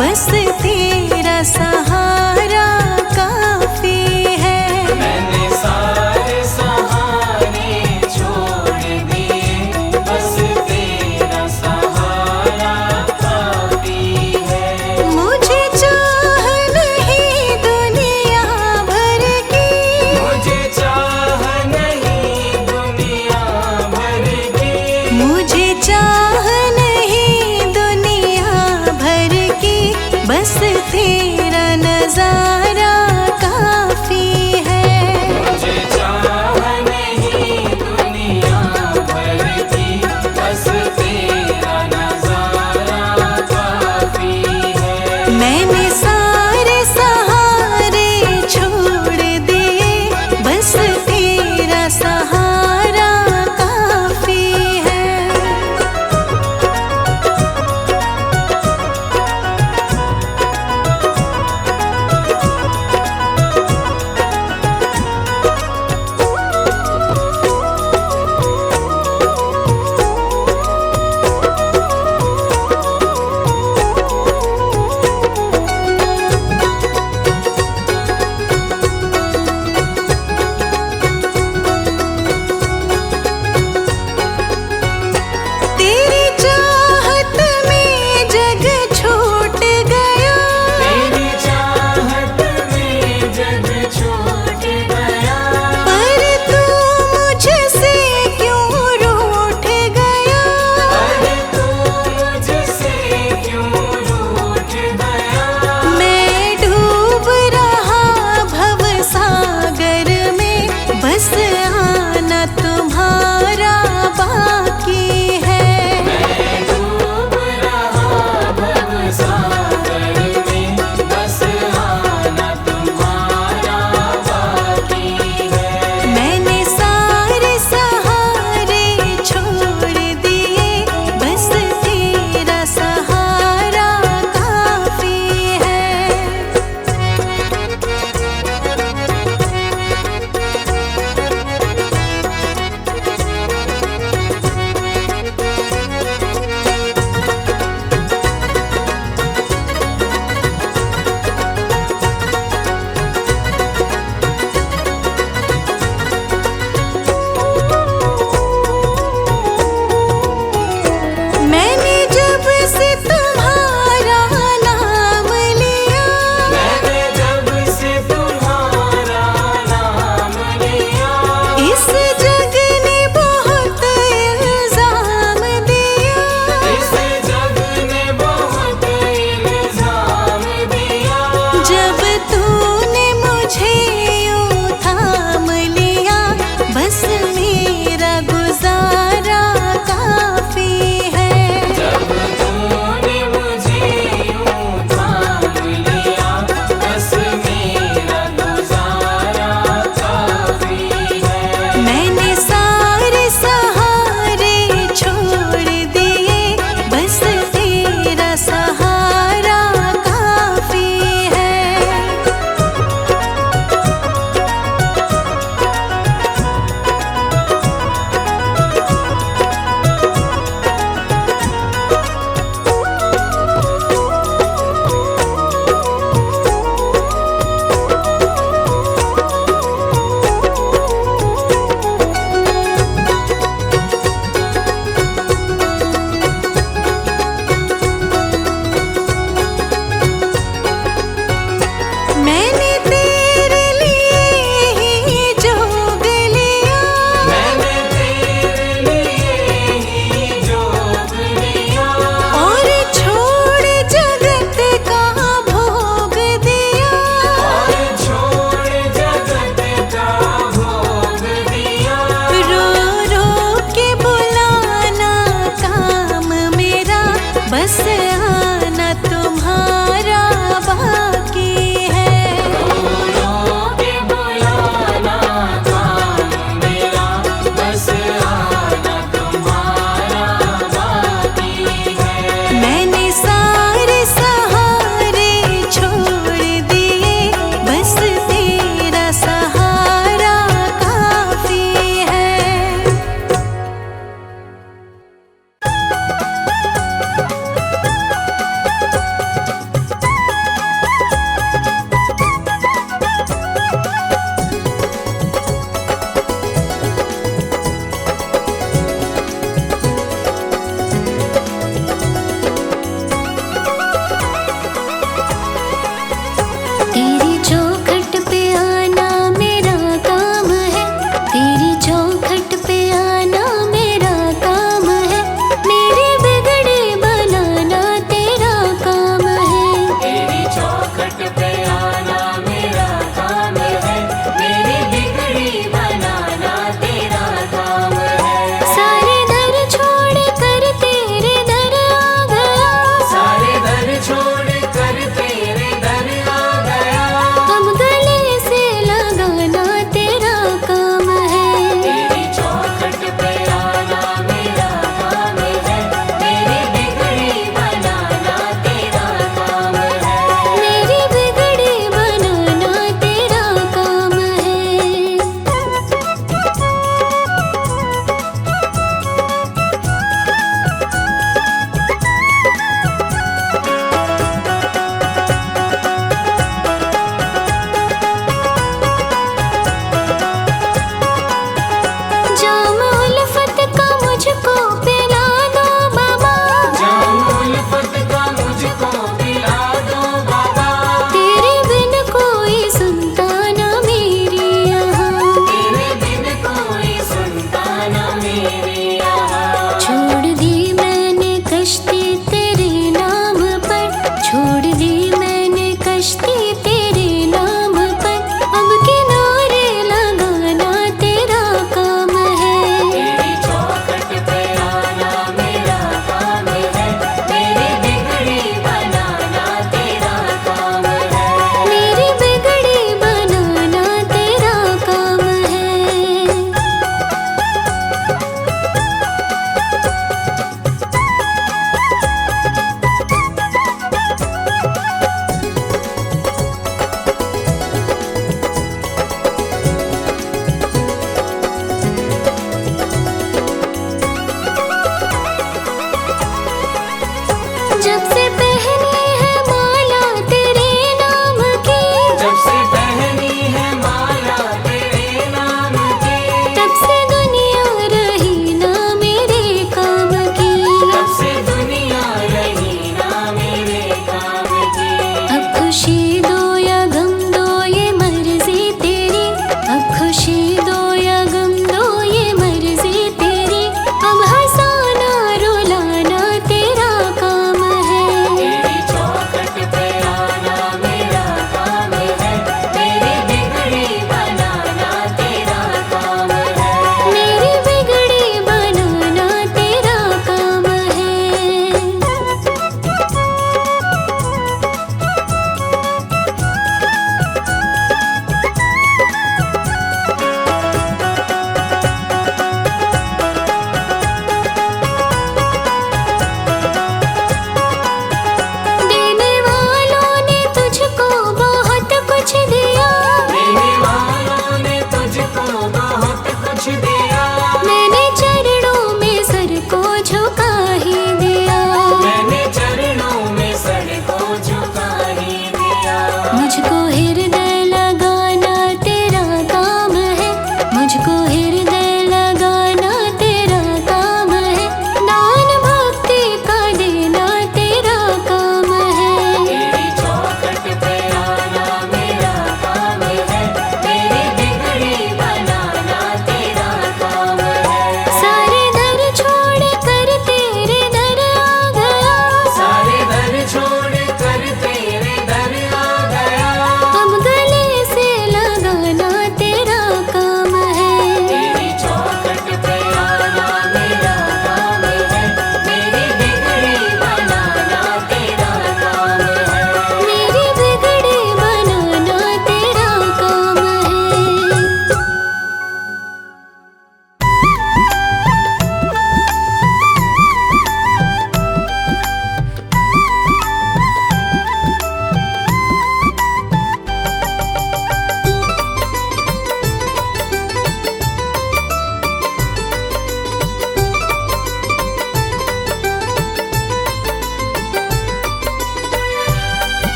बस तेरा सहारा काफी है। मैंने सारे सहारे छोड़ दिए, बस तेरा सहारा काफी है। मुझे चाह नहीं दुनिया भर की, मुझे चाह नहीं दुनिया भर की, मुझे चाह नहीं दुनिया भर की, बस तेरा नजारा काफी है। मुझे चाह नहीं दुनिया भर की, बस तेरा नजारा काफी है। मैंने सारे सहारे छोड़ दिए, बस तेरा सहारा काफी है।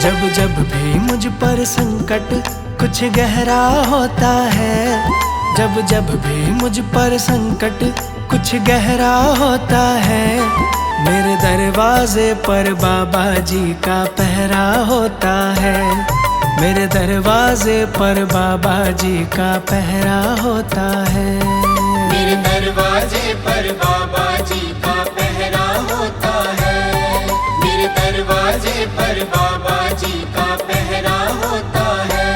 जब जब भी मुझ पर संकट कुछ गहरा होता है, जब जब भी मुझ पर संकट कुछ गहरा होता है, मेरे दरवाजे पर बाबा जी का पहरा होता है। मेरे दरवाजे पर बाबा जी का पहरा होता है। मेरे दरवाजे पर बाबा जी का पहरा होता है। मेरे दरवाजे पर बाबा जी का पहरा होता है।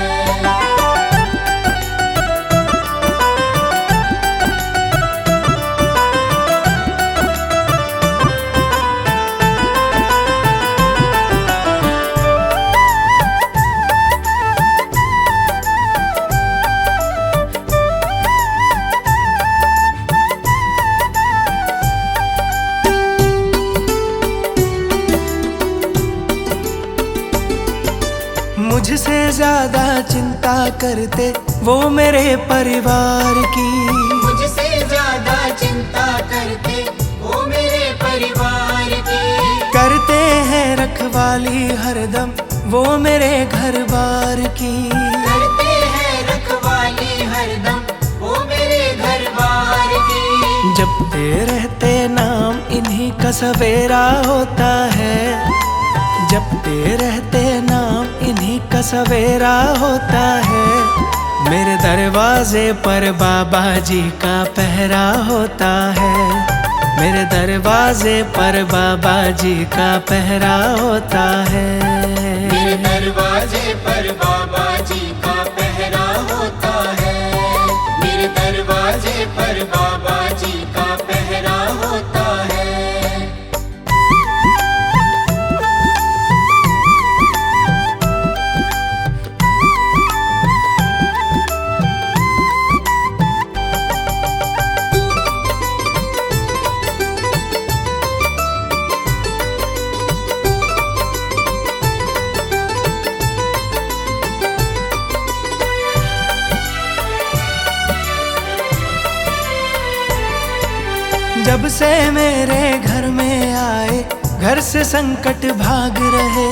मुझसे ज्यादा चिंता करते वो मेरे परिवार की, मुझसे ज्यादा चिंता करते वो मेरे परिवार की। करते हैं रखवाली हरदम वो मेरे घर बार की। करते हैं रखवाली हरदम वो मेरे घर बार की। जपते रहते नाम इन्हीं का सवेरा होता है, जपते रहते नाम इन्हीं का सवेरा होता है। मेरे दरवाजे पर बाबा जी का पहरा होता है। मेरे दरवाजे पर बाबा जी का पहरा होता है। मेरे दरवाजे पर बाबा जी का पहरा होता है। मेरे दरवाजे पर बाबा जी का पहरा होता है। जब से मेरे घर में आए घर से संकट भाग रहे,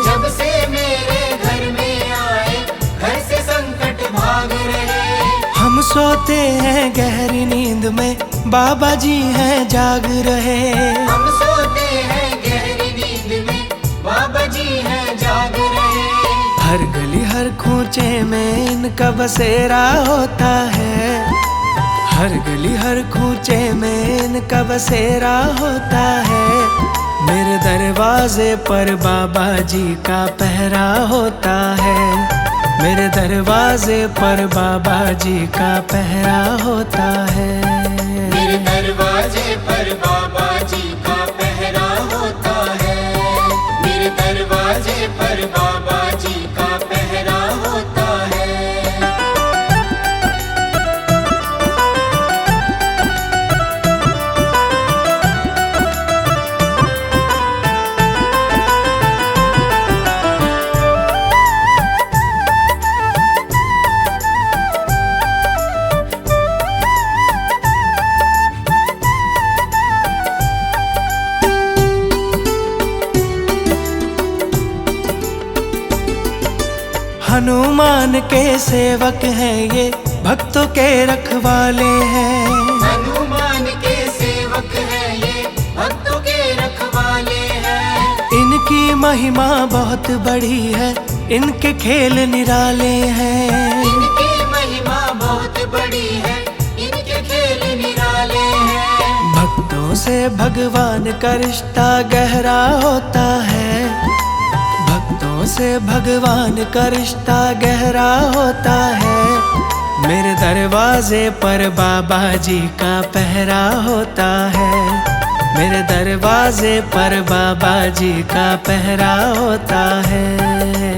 जब से मेरे घर में आए घर से संकट भाग रहे। हम सोते हैं गहरी नींद में बाबा जी हैं जाग रहे। हम सोते हैं गहरी नींद में बाबा जी हैं जाग रहे। हर गली हर खूंचे में इनका बसेरा होता है। हर गली हर खूंचे में इनका बसेरा होता है। मेरे दरवाजे पर बाबा जी का पहरा होता है। मेरे दरवाजे पर बाबा जी का पहरा होता है। मेरे दरवाजे पर बाबा जी का पहरा होता है। मेरे दरवाजे पर बाबा जी का पहरा होता है। हनुमान के सेवक हैं ये भक्तों के रखवाले हैं। हनुमान के सेवक हैं ये भक्तों के रखवाले हैं। इनकी महिमा बहुत बड़ी है, इनके खेल निराले हैं। इनकी महिमा बहुत बड़ी है, इनके खेल निराले हैं। भक्तों से भगवान का रिश्ता गहरा होता है। भक्तों से भगवान का रिश्ता गहरा होता है। मेरे दरवाजे पर बाबा जी का पहरा होता है। मेरे दरवाजे पर बाबा जी का पहरा होता है।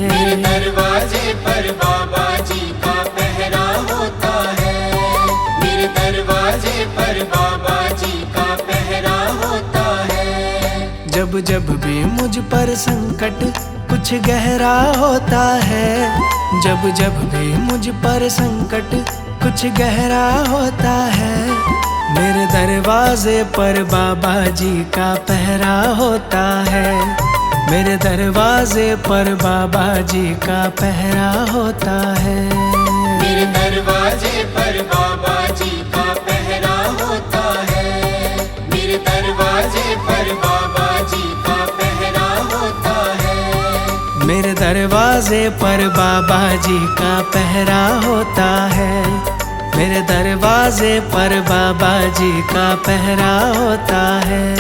मेरे दरवाजे पर बाबा जी का पहरा होता है। मेरे दरवाजे पर बाबा जी का पहरा होता है। जब जब भी मुझ पर संकट कुछ गहरा होता है, जब जब भी मुझ पर संकट कुछ गहरा होता है, मेरे दरवाजे पर बाबा जी का पहरा होता है। मेरे दरवाजे पर बाबा जी का पहरा होता है। मेरे दरवाजे पर बाबा जी का पहरा होता है। मेरे दरवाजे पर बाबा जी का पहरा होता है। मेरे दरवाजे पर बाबा जी का पहरा होता है। मेरे दरवाजे पर बाबा जी का पहरा होता है।